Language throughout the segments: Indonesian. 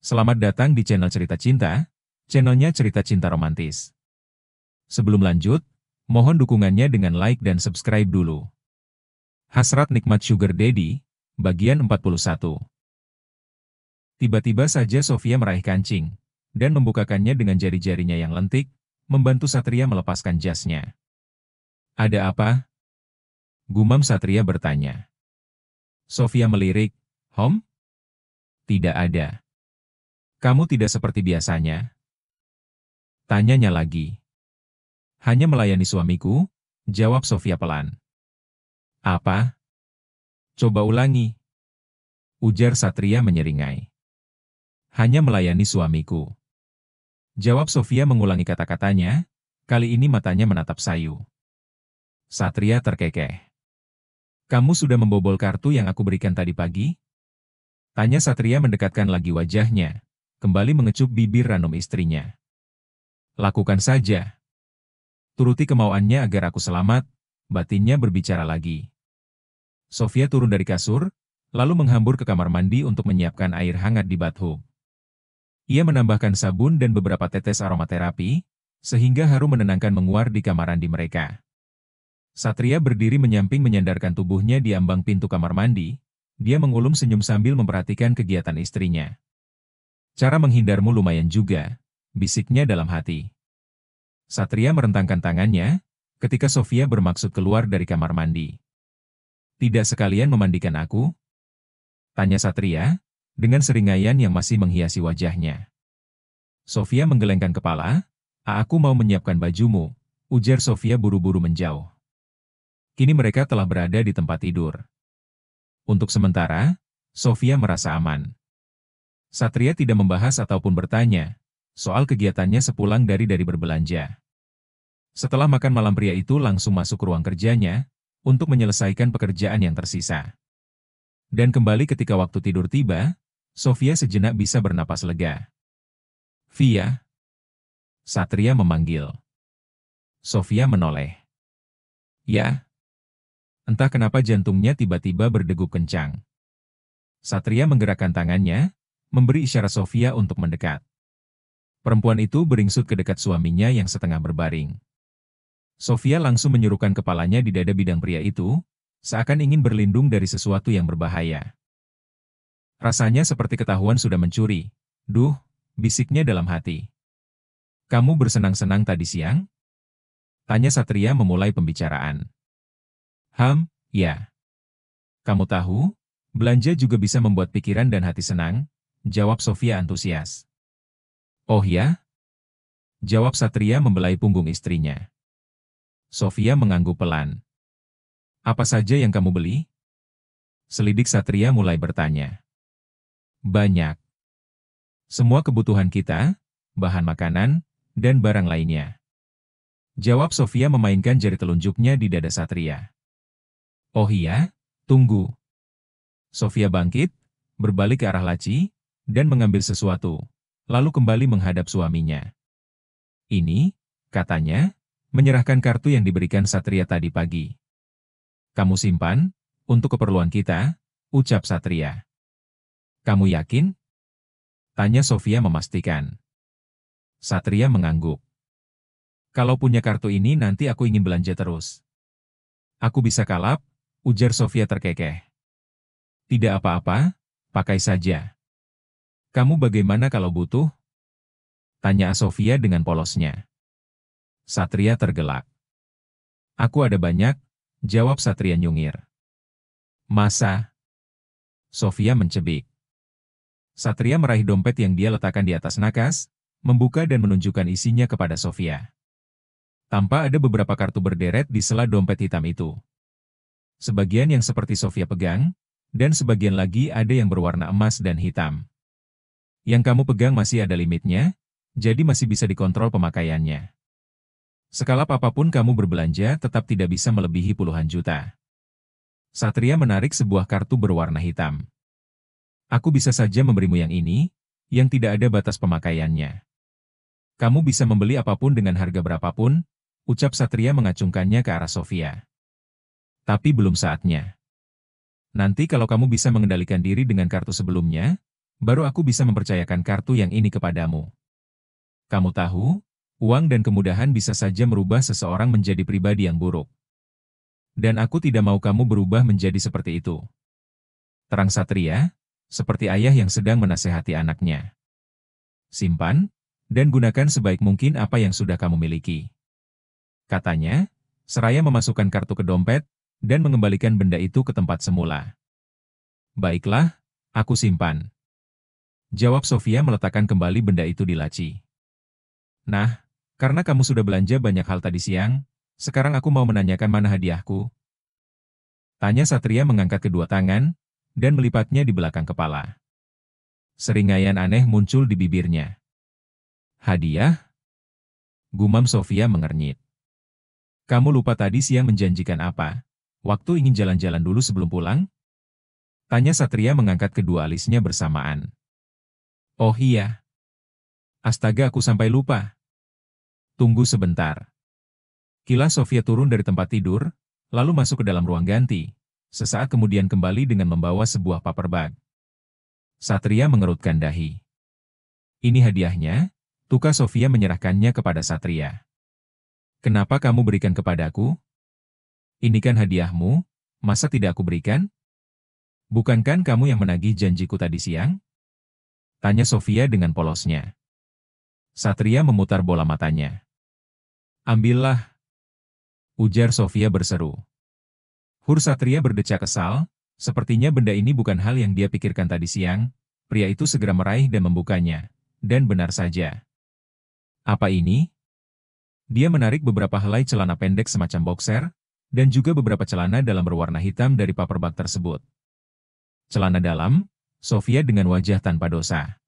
Selamat datang di channel Cerita Cinta, channelnya Cerita Cinta Romantis. Sebelum lanjut, mohon dukungannya dengan like dan subscribe dulu. Hasrat Nikmat Sugar Daddy, bagian 41. Tiba-tiba saja Sofia meraih kancing, dan membukakannya dengan jari-jarinya yang lentik, membantu Satria melepaskan jasnya. Ada apa? Gumam Satria bertanya. Sofia melirik, Hom? Tidak ada. Kamu tidak seperti biasanya? Tanyanya lagi. Hanya melayani suamiku, jawab Sofia pelan. Apa? Coba ulangi. Ujar Satria menyeringai. Hanya melayani suamiku. Jawab Sofia mengulangi kata-katanya, kali ini matanya menatap sayu. Satria terkekeh. Kamu sudah membobol kartu yang aku berikan tadi pagi? Tanya Satria mendekatkan lagi wajahnya, kembali mengecup bibir ranum istrinya. Lakukan saja. Turuti kemauannya agar aku selamat, batinnya berbicara lagi. Sofia turun dari kasur, lalu menghambur ke kamar mandi untuk menyiapkan air hangat di bathtub. Ia menambahkan sabun dan beberapa tetes aromaterapi, sehingga harum menenangkan menguar di kamar mandi mereka. Satria berdiri menyamping menyandarkan tubuhnya di ambang pintu kamar mandi, dia mengulum senyum sambil memperhatikan kegiatan istrinya. Cara menghindarmu lumayan juga, bisiknya dalam hati. Satria merentangkan tangannya, ketika Sofia bermaksud keluar dari kamar mandi. Tidak sekalian memandikan aku? Tanya Satria, dengan seringaian yang masih menghiasi wajahnya. Sofia menggelengkan kepala, aku mau menyiapkan bajumu, ujar Sofia buru-buru menjauh. Kini mereka telah berada di tempat tidur. Untuk sementara, Sofia merasa aman. Satria tidak membahas ataupun bertanya soal kegiatannya sepulang dari berbelanja. Setelah makan malam pria itu langsung masuk ruang kerjanya untuk menyelesaikan pekerjaan yang tersisa. Dan kembali ketika waktu tidur tiba, Sofia sejenak bisa bernapas lega. Via. Satria memanggil. Sofia menoleh. Ya. Entah kenapa jantungnya tiba-tiba berdegup kencang. Satria menggerakkan tangannya, memberi isyarat Sofia untuk mendekat. Perempuan itu beringsut ke dekat suaminya yang setengah berbaring. Sofia langsung menyuruhkan kepalanya di dada bidang pria itu, seakan ingin berlindung dari sesuatu yang berbahaya. Rasanya seperti ketahuan sudah mencuri. Duh, bisiknya dalam hati. Kamu bersenang-senang tadi siang? Tanya Satria memulai pembicaraan. Ya. Kamu tahu, belanja juga bisa membuat pikiran dan hati senang, jawab Sofia antusias. Oh ya? Jawab Satria membelai punggung istrinya. Sofia mengangguk pelan. Apa saja yang kamu beli? Selidik Satria mulai bertanya. Banyak. Semua kebutuhan kita, bahan makanan, dan barang lainnya. Jawab Sofia memainkan jari telunjuknya di dada Satria. Oh iya? Tunggu. Sofia bangkit, berbalik ke arah laci, dan mengambil sesuatu, lalu kembali menghadap suaminya. Ini, katanya, menyerahkan kartu yang diberikan Satria tadi pagi. Kamu simpan, untuk keperluan kita, ucap Satria. Kamu yakin? Tanya Sofia memastikan. Satria mengangguk. Kalau punya kartu ini nanti aku ingin belanja terus. Aku bisa kalap, ujar Sofia terkekeh. Tidak apa-apa, pakai saja. Kamu bagaimana kalau butuh? Tanya Sofia dengan polosnya. Satria tergelak. Aku ada banyak, jawab Satria nyungir. Masa? Sofia mencebik. Satria meraih dompet yang dia letakkan di atas nakas, membuka dan menunjukkan isinya kepada Sofia. Tampak ada beberapa kartu berderet di sela dompet hitam itu. Sebagian yang seperti Sofia pegang, dan sebagian lagi ada yang berwarna emas dan hitam. Yang kamu pegang masih ada limitnya, jadi masih bisa dikontrol pemakaiannya. Sekalap apapun kamu berbelanja tetap tidak bisa melebihi puluhan juta. Satria menarik sebuah kartu berwarna hitam. Aku bisa saja memberimu yang ini, yang tidak ada batas pemakaiannya. Kamu bisa membeli apapun dengan harga berapapun, ucap Satria mengacungkannya ke arah Sofia. Tapi belum saatnya. Nanti kalau kamu bisa mengendalikan diri dengan kartu sebelumnya, baru aku bisa mempercayakan kartu yang ini kepadamu. Kamu tahu, uang dan kemudahan bisa saja merubah seseorang menjadi pribadi yang buruk. Dan aku tidak mau kamu berubah menjadi seperti itu. Terang Satria, seperti ayah yang sedang menasehati anaknya. Simpan, dan gunakan sebaik mungkin apa yang sudah kamu miliki. Katanya, seraya memasukkan kartu ke dompet, dan mengembalikan benda itu ke tempat semula. Baiklah, aku simpan. Jawab Sofia meletakkan kembali benda itu di laci. Nah, karena kamu sudah belanja banyak hal tadi siang, sekarang aku mau menanyakan mana hadiahku. Tanya Satria mengangkat kedua tangan, dan melipatnya di belakang kepala. Seringaian aneh muncul di bibirnya. Hadiah? Gumam Sofia mengernyit. Kamu lupa tadi siang menjanjikan apa? Waktu ingin jalan-jalan dulu sebelum pulang? Tanya Satria mengangkat kedua alisnya bersamaan. Oh iya. Astaga, aku sampai lupa. Tunggu sebentar. Kilas Sofia turun dari tempat tidur, lalu masuk ke dalam ruang ganti. Sesaat kemudian kembali dengan membawa sebuah paper bag. Satria mengerutkan dahi. Ini hadiahnya, tukar Sofia menyerahkannya kepada Satria. Kenapa kamu berikan kepadaku? Ini kan hadiahmu, masa tidak aku berikan? Bukankah kamu yang menagih janjiku tadi siang? Tanya Sofia dengan polosnya. Satria memutar bola matanya. Ambillah, ujar Sofia berseru. Satria berdecak kesal, sepertinya benda ini bukan hal yang dia pikirkan tadi siang. Pria itu segera meraih dan membukanya. Dan benar saja. Apa ini? Dia menarik beberapa helai celana pendek semacam boxer, dan juga beberapa celana dalam berwarna hitam dari paper bag tersebut. Celana dalam, Sofia dengan wajah tanpa dosa.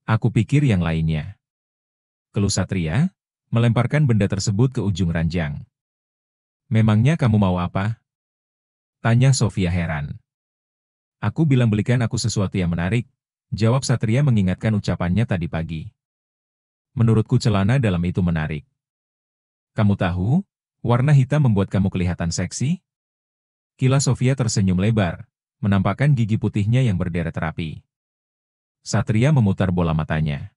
Aku pikir yang lainnya. Keluh Satria, melemparkan benda tersebut ke ujung ranjang. Memangnya kamu mau apa? Tanya Sofia heran. Aku bilang belikan aku sesuatu yang menarik, jawab Satria mengingatkan ucapannya tadi pagi. Menurutku celana dalam itu menarik. Kamu tahu, warna hitam membuat kamu kelihatan seksi? Kilas Sofia tersenyum lebar, menampakkan gigi putihnya yang berderet rapi. Satria memutar bola matanya.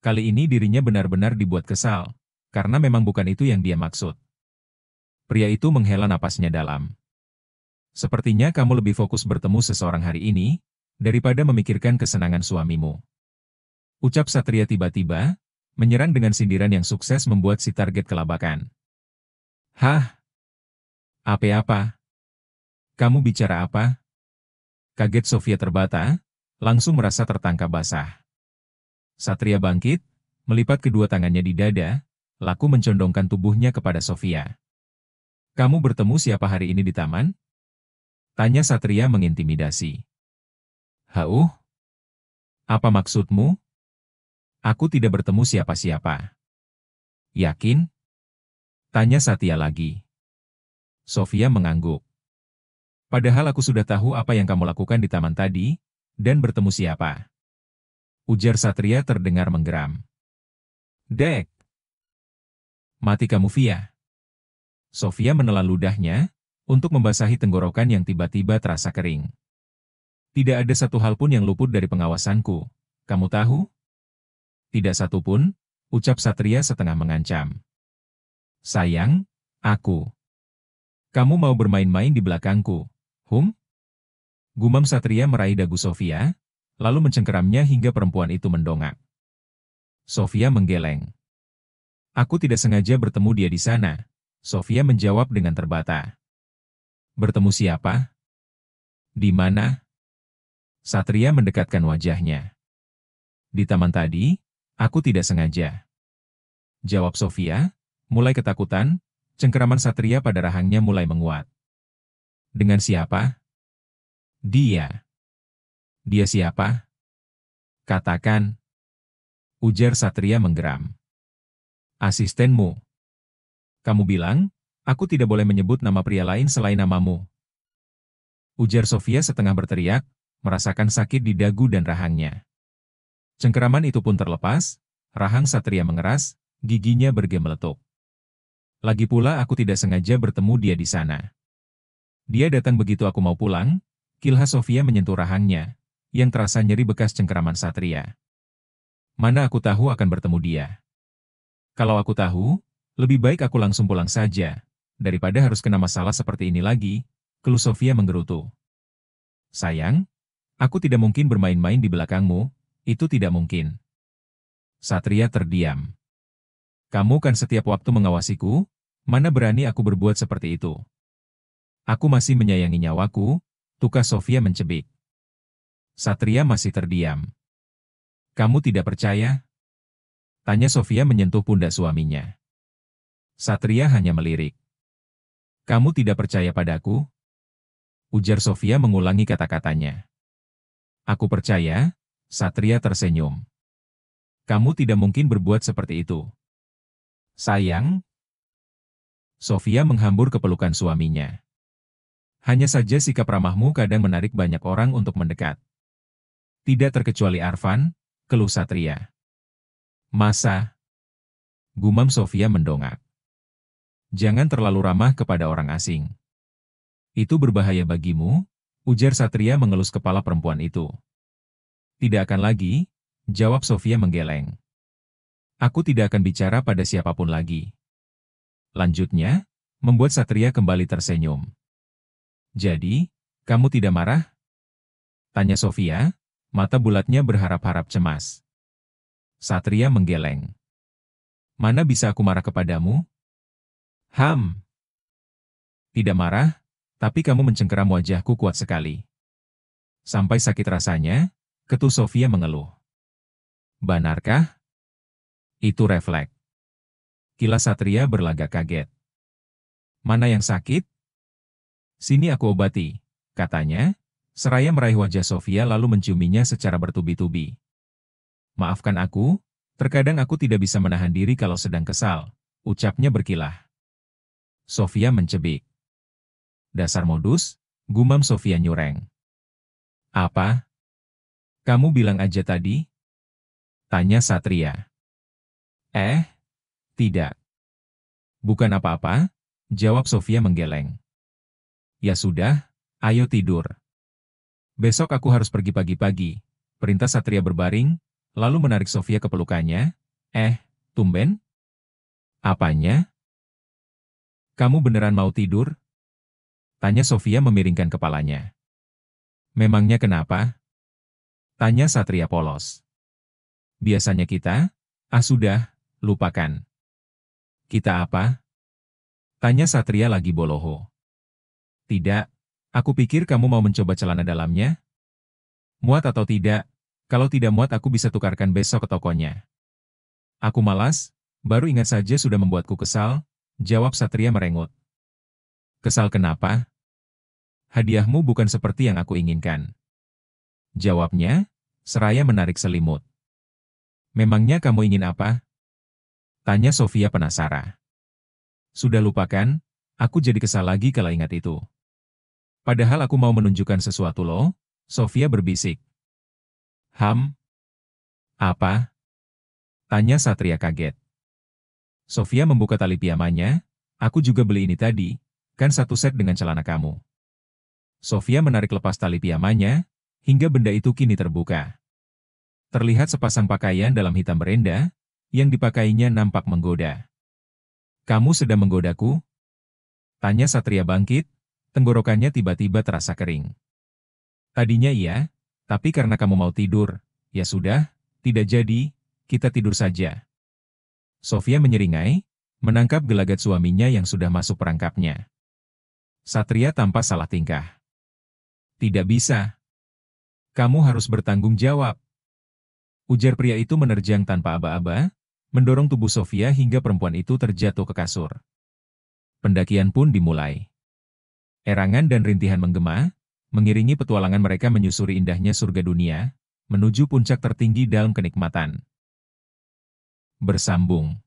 Kali ini dirinya benar-benar dibuat kesal, karena memang bukan itu yang dia maksud. Pria itu menghela napasnya dalam. Sepertinya kamu lebih fokus bertemu seseorang hari ini, daripada memikirkan kesenangan suamimu. Ucap Satria tiba-tiba, menyerang dengan sindiran yang sukses membuat si target kelabakan. Hah? Apa-apa? Kamu bicara apa? Kaget Sofia terbata, langsung merasa tertangkap basah. Satria bangkit, melipat kedua tangannya di dada, laku mencondongkan tubuhnya kepada Sofia. Kamu bertemu siapa hari ini di taman? Tanya Satria mengintimidasi. Hauh? Apa maksudmu? Aku tidak bertemu siapa-siapa. Yakin? Tanya Satya lagi. Sofia mengangguk. Padahal aku sudah tahu apa yang kamu lakukan di taman tadi, dan bertemu siapa. Ujar Satria terdengar menggeram. Dek! Mati kamu, Via. Sofia menelan ludahnya, untuk membasahi tenggorokan yang tiba-tiba terasa kering. Tidak ada satu hal pun yang luput dari pengawasanku, kamu tahu? Tidak satu pun, ucap Satria setengah mengancam. Sayang, aku. Kamu mau bermain-main di belakangku, Gumam Satria meraih dagu Sofia, lalu mencengkeramnya hingga perempuan itu mendongak. Sofia menggeleng. Aku tidak sengaja bertemu dia di sana, Sofia menjawab dengan terbata. Bertemu siapa? Di mana? Satria mendekatkan wajahnya. Di taman tadi, aku tidak sengaja. Jawab Sofia, mulai ketakutan, cengkeraman Satria pada rahangnya mulai menguat. Dengan siapa? Dia. Dia siapa? Katakan. Ujar Satria menggeram. Asistenmu. Kamu bilang, aku tidak boleh menyebut nama pria lain selain namamu. Ujar Sofia setengah berteriak, merasakan sakit di dagu dan rahangnya. Cengkeraman itu pun terlepas, rahang Satria mengeras, giginya bergemeletuk. Lagi pula aku tidak sengaja bertemu dia di sana. Dia datang begitu aku mau pulang, Kilha Sofia menyentuh rahangnya, yang terasa nyeri bekas cengkeraman Satria. Mana aku tahu akan bertemu dia. Kalau aku tahu, lebih baik aku langsung pulang saja, daripada harus kena masalah seperti ini lagi, keluh Sofia menggerutu. Sayang, aku tidak mungkin bermain-main di belakangmu, itu tidak mungkin. Satria terdiam. Kamu kan setiap waktu mengawasiku, mana berani aku berbuat seperti itu. Aku masih menyayangi nyawaku, tukar Sofia mencebik. Satria masih terdiam. Kamu tidak percaya? Tanya Sofia menyentuh pundak suaminya. Satria hanya melirik. Kamu tidak percaya padaku? Ujar Sofia mengulangi kata-katanya. Aku percaya, Satria tersenyum. Kamu tidak mungkin berbuat seperti itu. Sayang. Sofia menghambur ke pelukan suaminya. Hanya saja sikap ramahmu kadang menarik banyak orang untuk mendekat. Tidak terkecuali Arfan, keluh Satria. Masa? Gumam Sofia mendongak. Jangan terlalu ramah kepada orang asing. Itu berbahaya bagimu, ujar Satria mengelus kepala perempuan itu. Tidak akan lagi, jawab Sofia menggeleng. Aku tidak akan bicara pada siapapun lagi. Lanjutnya, membuat Satria kembali tersenyum. Jadi, kamu tidak marah? Tanya Sofia, mata bulatnya berharap-harap cemas. Satria menggeleng. Mana bisa aku marah kepadamu? Tidak marah, tapi kamu mencengkeram wajahku kuat sekali. Sampai sakit rasanya, ketu Sofia mengeluh. Benarkah? Itu refleks. Kilas Satria berlagak kaget. Mana yang sakit? Sini aku obati, katanya, seraya meraih wajah Sofia lalu menciuminya secara bertubi-tubi. Maafkan aku, terkadang aku tidak bisa menahan diri kalau sedang kesal, ucapnya berkilah. Sofia mencebik. Dasar modus, gumam Sofia nyureng. Apa? Kamu bilang aja tadi? Tanya Satria. Tidak. Bukan apa-apa, jawab Sofia menggeleng. Ya sudah, ayo tidur. Besok aku harus pergi pagi-pagi, perintah Satria berbaring, lalu menarik Sofia ke pelukannya. Tumben? Apanya? Kamu beneran mau tidur? Tanya Sofia memiringkan kepalanya. Memangnya kenapa? Tanya Satria polos. Biasanya kita, sudah, lupakan. Kita apa? Tanya Satria lagi boloho. Tidak, aku pikir kamu mau mencoba celana dalamnya. Muat atau tidak, kalau tidak muat aku bisa tukarkan besok ke tokonya. Aku malas, baru ingat saja sudah membuatku kesal, jawab Satria merengut. Kesal kenapa? Hadiahmu bukan seperti yang aku inginkan. Jawabnya, seraya menarik selimut. Memangnya kamu ingin apa? Tanya Sofia penasaran. Sudah lupakan, aku jadi kesal lagi kalau ingat itu. Padahal aku mau menunjukkan sesuatu loh, Sofia berbisik. Apa? Tanya Satria kaget. Sofia membuka tali pijamannya, aku juga beli ini tadi, kan satu set dengan celana kamu. Sofia menarik lepas tali pijamannya, hingga benda itu kini terbuka. Terlihat sepasang pakaian dalam hitam berenda, yang dipakainya nampak menggoda. Kamu sedang menggodaku? Tanya Satria bangkit, tenggorokannya tiba-tiba terasa kering. Tadinya iya, tapi karena kamu mau tidur, ya sudah, tidak jadi, kita tidur saja. Sofia menyeringai, menangkap gelagat suaminya yang sudah masuk perangkapnya. Satria tampak salah tingkah. Tidak bisa. Kamu harus bertanggung jawab. Ujar pria itu menerjang tanpa aba-aba, mendorong tubuh Sofia hingga perempuan itu terjatuh ke kasur. Pendakian pun dimulai. Erangan dan rintihan menggema, mengiringi petualangan mereka menyusuri indahnya surga dunia, menuju puncak tertinggi dalam kenikmatan. Bersambung.